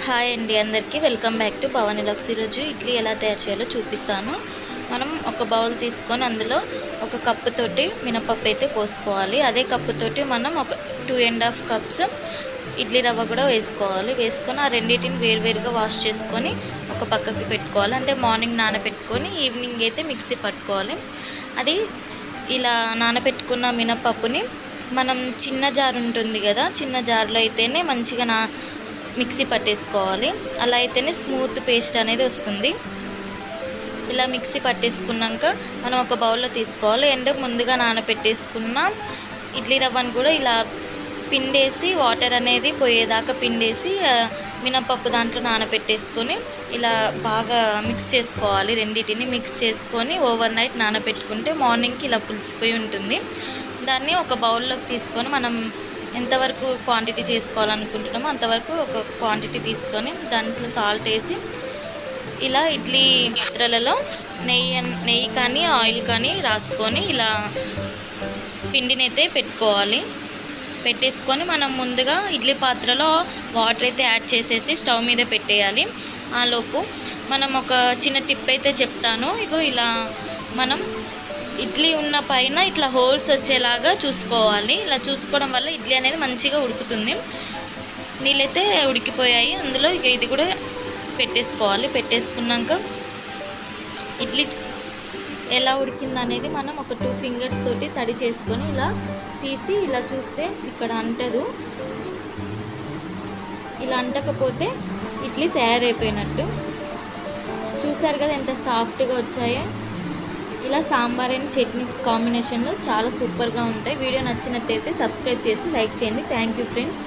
Hi అండి అందరికీ welcome back to Bhavani logs. ఈరోజు ఇడ్లీ ఎలా తయారు చేయాలో చూపిస్తాను। మనం ఒక బౌల్ తీసుకొని అందులో ఒక కప్పు తోటి మినపప్పు అయితే పోసుకోవాలి। అదే కప్పు తోటి మనం ఒక 2.5 కప్స్ ఇడ్లీ రవ్వ కూడా వేసుకోవాలి। వేసుకొని ఆ రెండిటిని వేరువేరుగా వాష్ చేసుకొని ఒక పక్కకి పెట్టుకోవాలి। అంటే మార్నింగ్ నానబెట్టుకొని ఈవినింగ్ అయితే మిక్సీ పట్టుకోవాలి। అది ఇలా నానబెట్టుకున్న మినపప్పుని మనం చిన్న జార్ ఉంటుంది కదా, చిన్న జార్లో అయితేనే మంచిగా మిక్సీ పట్టేసుకోవాలి। అలా అయితేనే స్మూత్ పేస్ట్ అనేది వస్తుంది। ఇలా మిక్సీ పట్టేసుకున్నాక మనం ఒక బౌల్లో తీసుకోవాలి। అండ్ ముందుగా నానబెట్టేసుకున్న ఇడ్లీ రవ్వను కూడా ఇలా పిండేసి వాటర్ అనేది పోయేదాకా పిండేసి మినపప్పు దాంట్లో నానబెట్టేసుకొని ఇలా బాగా మిక్స్ చేసుకోవాలి। రెండింటిని మిక్స్ చేసుకొని ఓవర్ నైట్ నానబెట్టుకుంటే మార్నింగ్కి ఇలా పులిసిపోయి ఉంటుంది। దాన్ని ఒక బౌల్లోకి తీసుకొని మనం ఎంతవరకు క్వాంటిటీ చేసుకోవాలనుకుంటున్నామో అంతవరకు ఒక క్వాంటిటీ దాంట్లో సాల్ట్ వేసి ఇలా ఇడ్లీ పాత్రలలో నెయ్యి కానీ ఆయిల్ కానీ రాసుకొని ఇలా పిండినైతే పెట్టుకోవాలి। పెట్టేసుకొని మనం ముందుగా ఇడ్లీ పాత్రలో వాటర్ అయితే యాడ్ చేసేసి స్టవ్ మీద పెట్టేయాలి। ఆలోపు మనం ఒక చిన్న టిప్ అయితే చెప్తాను। ఇగో ఇలా మనం ఇడ్లీ ఉన్న పైన ఇట్లా హోల్స్ వచ్చేలాగా చూసుకోవాలి। ఇలా చూసుకోవడం వల్ల ఇడ్లీ అనేది మంచిగా ఉడుకుతుంది। నీళ్ళైతే ఉడికిపోయాయి, అందులో ఇక ఇది కూడా పెట్టేసుకోవాలి। పెట్టేసుకున్నాక ఇడ్లీ ఎలా ఉడికింది అనేది మనం ఒక 2 ఫింగర్స్ తోటి తడి చేసుకొని ఇలా తీసి ఇలా చూస్తే ఇక్కడ అంటదు। ఇలా అంటకపోతే ఇడ్లీ తయారైపోయినట్టు। చూసారు కదా ఎంత సాఫ్ట్గా వచ్చాయో। ఇలా సాంబార్ అండ్ చట్నీ కాంబినేషన్లో చాలా సూపర్గా ఉంటాయి। వీడియో నచ్చినట్టయితే సబ్స్క్రైబ్ చేసి లైక్ చేయండి। Thank you friends.